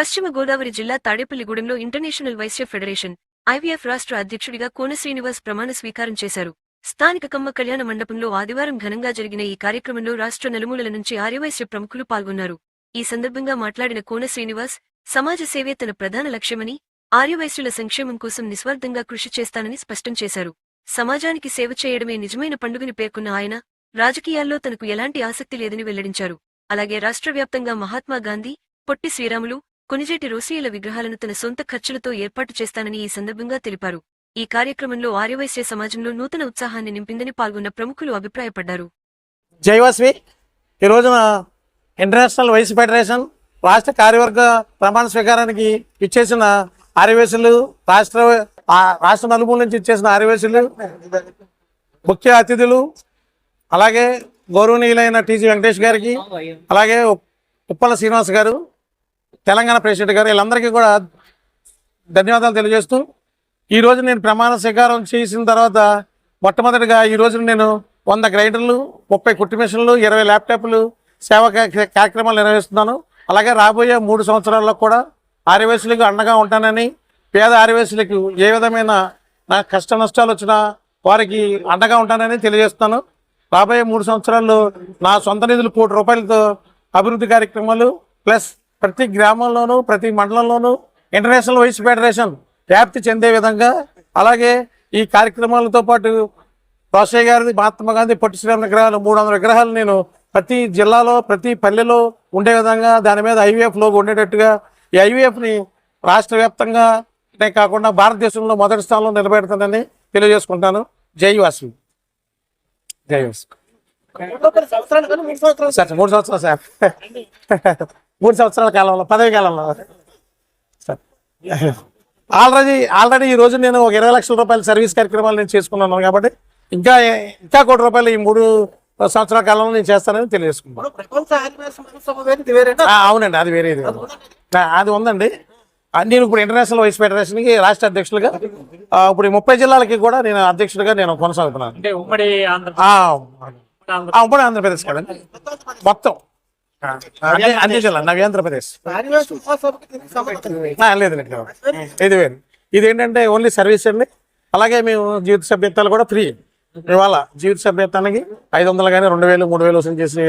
పశ్చిమ గోదావరి జిల్లా తాడేపల్లిగూడెంలో international Vysya federation IVF రాష్ట్ర అధ్యక్షుడిగా కోన శ్రీనివాస్ ప్రమాణ స్వీకారం చేశారు. స్థానిక కమ్మ కళ్యాణ మండపంలో ఆదివారం ఘనంగా జరిగిన ఈ కార్యక్రమంలో రాష్ట్ర నలుమూలల నుంచి ఆర్యవైశ్య ప్రముఖులు పాల్గొన్నారు. ఈ సందర్భంగా మాట్లాడిన కోన శ్రీనివాస్, సమాజ సేవే తన ప్రధాన లక్ష్యమని, ఆర్యవైశ్యుల సంక్షేమం కోసం నిస్వార్థంగా కృషి చేస్తానని స్పష్టం చేశారు. సమాజానికి సేవ చేయడమే నిజమైన పండుగని పేర్కొన్న ఆయన, రాజకీయాల్లో తనకు ఎలాంటి ఆసక్తి లేదని వెల్లడించారు. అలాగే రాష్ట్ర వ్యాప్తంగా మహాత్మా గాంధీ, పొట్టి శ్రీరాములు, కొనిజేటి రోసియ్యల విగ్రహాలను తన సొంత ఖర్చులతో ఏర్పాటు చేస్తానని ఈ సందర్భంగా తెలిపారు. ఈ కార్యక్రమంలో ఆర్యవైశ్య సమాజంలో నూతన ఉత్సాహాన్ని నింపిందని పాల్గొన్న ప్రముఖులు అభిప్రాయపడ్డారు. జైవాస్వి ఈ రోజున ఇంటర్నేషనల్ వైశ్య ఫెడరేషన్ రాష్ట్ర కార్యవర్గ ప్రమాణ స్వీకారానికి ఇచ్చేసిన ఆర్యవైశ్యులు, రాష్ట్ర నలుమూల నుంచి ఇచ్చేసిన ఆర్యవైశ్యులు, ముఖ్య అతిథులు, అలాగే గౌరవనీయులైన టీజీ వెంకటేష్ గారికి, అలాగే ఉప్పల శ్రీనివాస్ గారు, తెలంగాణ ప్రెసిడెంట్ గారు, వీళ్ళందరికీ కూడా ధన్యవాదాలు తెలియజేస్తూ, ఈరోజు నేను ప్రమాణ స్వీకారం చేసిన తర్వాత మొట్టమొదటిగా ఈరోజు నేను 100 గ్రైండర్లు, 30 కుట్టు మిషన్లు, 20 ల్యాప్టాప్లు సేవా కార్యక్రమాలు నిర్వహిస్తున్నాను. అలాగే రాబోయే 3 సంవత్సరాల్లో కూడా ఆర్యవైశ్యులకు అండగా ఉంటానని, పేద ఆర్యవైశ్యులకు ఏ విధమైన కష్ట నష్టాలు వచ్చినా వారికి అండగా ఉంటానని తెలియజేస్తున్నాను. రాబోయే 3 సంవత్సరాల్లో నా సొంత నిధులు ₹1 కోట్లతో అభివృద్ధి కార్యక్రమాలు ప్లస్ ప్రతి గ్రామంలోనూ ప్రతి మండలంలోనూ ఇంటర్నేషనల్ వైశ్య ఫెడరేషన్ వ్యాప్తి చెందే విధంగా, అలాగే ఈ కార్యక్రమాలతో పాటు రోసయ్య గారిది, మహాత్మా గాంధీ, పొట్టి శ్రీరాములు విగ్రహాలు 300 విగ్రహాలు నేను ప్రతి జిల్లాలో ప్రతి పల్లెలో ఉండే విధంగా దాని మీద ఐవీఎఫ్ లోగో ఉండేటట్టుగా ఈ ఐవీఎఫ్ని రాష్ట్ర వ్యాప్తంగానే కాకుండా భారతదేశంలో మొదటి స్థానంలో నిలబెడతానని తెలియజేసుకుంటాను. జై వాసు. జై వాసు. 3 సంవత్సరాలు సార్ 3 సంవత్సరాల కాలంలో పదవి కాలంలో సార్ ఆల్రెడీ ఈ రోజు నేను ఒక 20 లక్షల రూపాయల సర్వీస్ కార్యక్రమాలు నేను చేసుకున్నాను కాబట్టి ఇంకా ₹1 కోటి ఈ 3 సంవత్సరాల కాలంలో నేను చేస్తానని తెలియజేసుకున్నాను. అవునండి, అది వేరేది, అది ఉందండి. నేను ఇప్పుడు ఇంటర్నేషనల్ వైస్ ఫెడరేషన్కి రాష్ట్ర అధ్యక్షులుగా ఇప్పుడు 30 జిల్లాలకి కూడా నేను అధ్యక్షుడిగా నేను కొనసాగుతున్నాను. ఉమ్మడి ఆంధ్రప్రదేశ్ కదండి, మొత్తం అన్ని జిల్లా నవి ఆంధ్రప్రదేశ్. లేదండి, ఇది వేరు. ఇదేంటంటే ఓన్లీ సర్వీస్ అండి. అలాగే మేము జీవిత సభ్యత్వాలు కూడా ఫ్రీ. ఇవాళ జీవిత సభ్యత్వానికి 500 కానీ 2000, 3000 వసూలు చేసి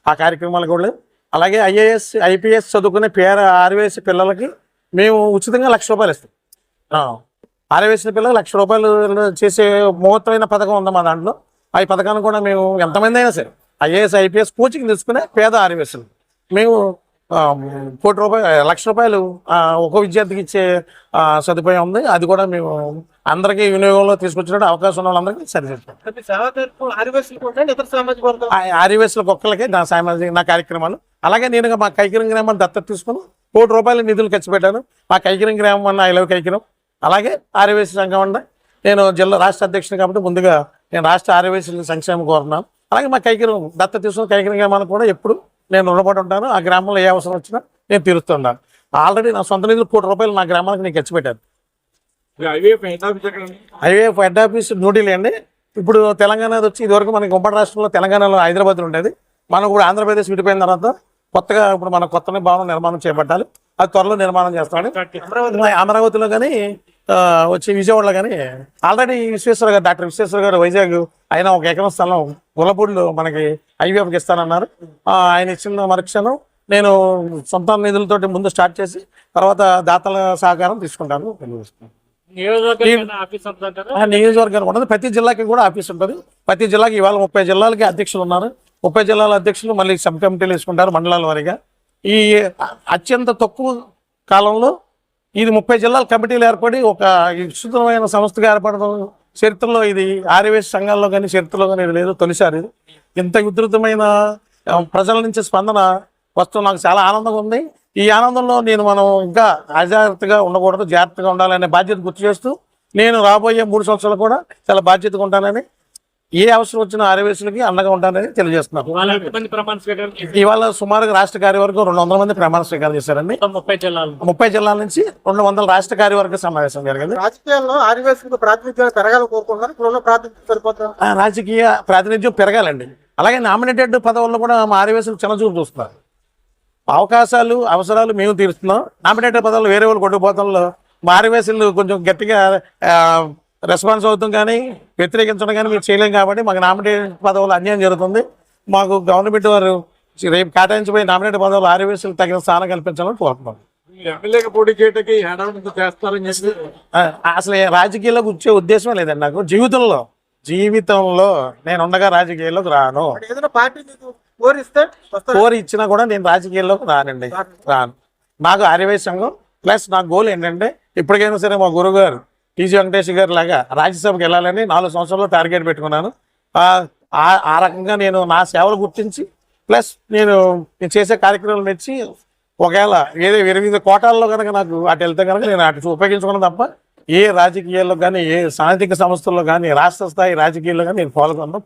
ఆ కార్యక్రమాలు కూడా. అలాగే IAS, IPS చదువుకునే ఆర్యవైశ్య పిల్లలకి మేము ఉచితంగా ₹1,00,000 ఇస్తాం. ఆర్యవైశ్య పిల్లలు ₹1,00,000 చేసే మహత్తమైన పథకం ఉంది మా దాంట్లో. ఆ పథకాన్ని కూడా మేము ఎంతమంది అయినా సరే IAS, IPS కోచింగ్ తీసుకునే పేద ఆర్యవైశ్యులు మేము ₹1 కోటి, ₹1,00,000 ఒక విద్యార్థికి ఇచ్చే సదుపాయం ఉంది. అది కూడా మేము అందరికీ వినియోగంలో తీసుకొచ్చినట్టు అవకాశం ఉన్న వాళ్ళందరికీ సరిచేస్తాం. ఆర్యవైశ్యులకు ఒక్కళ్ళకే నా కార్యక్రమాలు. అలాగే నేను మా కైకిరం గ్రామాన్ని దత్తత తీసుకుని ₹1 కోటి నిధులు ఖర్చు పెట్టాను. మా కైకిరం గ్రామం అన్న ఐలవ్ కైకిరం. అలాగే ఆర్యవైశ్య సంఘం అన్న నేను రాష్ట్ర అధ్యక్షుడు కాబట్టి ముందుగా నేను రాష్ట్ర ఆర్యవైశ్యుల సంక్షేమం కోరుతున్నాను. అలాగే మా కైకిరం దత్తత తీసుకుని కైకిరం గ్రామానికి కూడా ఎప్పుడు నేను రుణపడి ఉంటాను. ఆ గ్రామంలో ఏ అవసరం వచ్చినా నేను తీరుస్తున్నాను. ఆల్రెడీ నా సొంత నిధులు ₹1 కోటి నా గ్రామానికి నేను ఖర్చు పెట్టాను. ఐవీఎఫ్ హెడ్ ఆఫీస్ న్యూఢిల్లీ అండి. ఇప్పుడు తెలంగాణ వచ్చి ఇదివరకు మనకి ఉమ్మడి రాష్ట్రంలో తెలంగాణలో హైదరాబాద్లో ఉండేది. మనం కూడా ఆంధ్రప్రదేశ్ విడిపోయిన తర్వాత కొత్తగా ఇప్పుడు మన కొత్త భవనం నిర్మాణం చేపట్టాలి. అది త్వరలో నిర్మాణం చేస్తాడు. అమరావతిలో కానీ వచ్చి విజయవాడలో కానీ ఆల్రెడీ డాక్టర్ విశ్వేశ్వర గారు వైజాగ్ ఆయన 1 ఎకరం స్థలం గుల్లపూడిలో మనకి ఐవీఎఫ్కి ఇస్తానన్నారు. ఆయన ఇచ్చిన మరుక్షణం నేను సొంత నిధులతోటి ముందు స్టార్ట్ చేసి తర్వాత దాతల సహకారం తీసుకుంటాను. నియోజకవర్గానికి ఉంటుంది, ప్రతి జిల్లాకి కూడా ఆఫీస్ ఉంటుంది. ప్రతి జిల్లాకి ఇవాళ 30 జిల్లాలకి అధ్యక్షులు ఉన్నారు. 30 జిల్లాల అధ్యక్షులు మళ్ళీ సబ్ కమిటీలు వేసుకుంటారు మండలాల వారీగా. ఈ అత్యంత తక్కువ కాలంలో ఇది 30 జిల్లాల కమిటీలు ఏర్పడి ఒక విస్తృతమైన సంస్థగా ఏర్పడడం చరిత్రలో ఇది ఆర్యవైశ్య సంఘాల్లో కానీ చరిత్రలో కానీ ఇది లేదు, తొలిసారి. ఇంత విస్తృతమైన ప్రజల నుంచి స్పందన వస్తూ నాకు చాలా ఆనందంగా ఉంది. ఈ ఆనందంలో మనం ఇంకా అజాగ్రత్తగా ఉండకూడదు, జాగ్రత్తగా ఉండాలనే బాధ్యత గుర్తు చేస్తూ నేను రాబోయే 3 సంవత్సరాలు కూడా చాలా బాధ్యతగా ఉంటానని, ఏ అవసరం వచ్చిన ఆర్యవైశ్యులకి అండగా ఉంటానని తెలియజేస్తున్నాను. ఇవాళ సుమారుగా రాష్ట్ర కార్యవర్గం 200 మంది ప్రమాణ స్వీకారం చేశారండి. 30 జిల్లాల నుంచి 200 రాష్ట్ర కార్యవర్గ సమావేశం జరిగింది. రాజకీయాల్లో ఆర్యవైశ్యులకు ప్రాతినిధ్యం పెరగాలని కోరుకుంటున్నారు. రాజకీయ ప్రాతినిధ్యం పెరగాలండి. అలాగే నామినేటెడ్ పదవుల్లో కూడా మా ఆర్యవైశ్యులు చిన్నచూపు చూస్తున్నారు. అవకాశాలు అవసరాలు మేము తీరుస్తున్నాం. నామినేటెడ్ పదాలు వేరే వాళ్ళు కొట్టుకుపోతంలో మా ఆర్యవేశులు కొంచెం గట్టిగా రెస్పాన్స్ అవుతాం, కానీ వ్యతిరేకించడం కానీ మీరు చేయలేం. కాబట్టి మాకు నామినేటెడ్ పదవులు అన్యాయం జరుగుతుంది. మాకు గవర్నమెంట్ వారు రేపు కేటాయించబోయే నామినేటెడ్ పదవులు ఆర్యవేశులకు తగిన స్థానం కల్పించాలని కోరుతున్నాం. ఎమ్మెల్యేగా పోటీ చేయడానికి హడావుడి చేస్తారని చెప్పి అసలు రాజకీయాల్లోకి వచ్చే ఉద్దేశమే లేదండి నాకు. జీవితంలో నేను ఉండగా రాజకీయాల్లోకి రాను. అంటే ఏదైనా పార్టీ నీకు కోరిస్తే వస్తారా? కోరి ఇచ్చినా కూడా నేను రాజకీయాల్లోకి రానండి, రాను. నాకు ఆర్యవైశ్య సంఘం ప్లస్ నా గోల్ ఏంటంటే ఇప్పటికైనా సరే మా గురువు గారు టీజీ వెంకటేష్ గారు లాగా రాజ్యసభకి వెళ్ళాలని 4 సంవత్సరాల్లో టార్గెట్ పెట్టుకున్నాను. ఆ రకంగా నేను నా సేవలు గుర్తించి ప్లస్ నేను చేసే కార్యక్రమాలు మెచ్చి ఒకవేళ ఏదో 8 కోటాల్లో కనుక నాకు అటు వెళ్తే కనుక నేను అటు ఉపయోగించుకున్నాను తప్ప ఏ రాజకీయాల్లో కానీ ఏ సాంఘిక సంస్థల్లో కానీ రాష్ట్ర స్థాయి రాజకీయాల్లో కానీ నేను పాల్గొను.